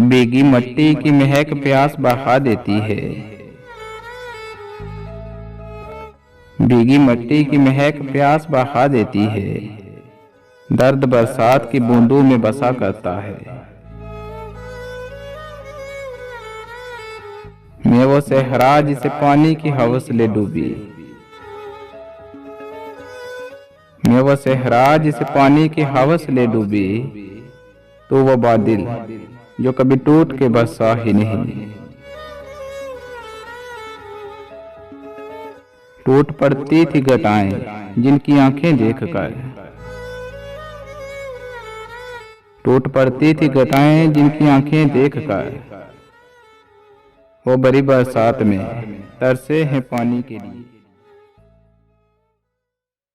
भीगी मिट्टी की महक प्यास बढ़ा देती है। भीगी मिट्टी की महक प्यास बढ़ा देती है। दर्द बरसात की बूंदों में बसा करता है। मैं वो सहरा जिसे पानी की हवस ले डूबी। मैं वो सहरा जिसे पानी की हवस ले डूबी। तो वो बादल जो कभी टूट के बरसा ही नहीं। टूट पड़ती थी घटाएं जिनकी आंखें देखकर। टूट पड़ती थी घटाएं जिनकी आंखें देखकर। वो बड़ी बरसात में तरसे हैं पानी के लिए।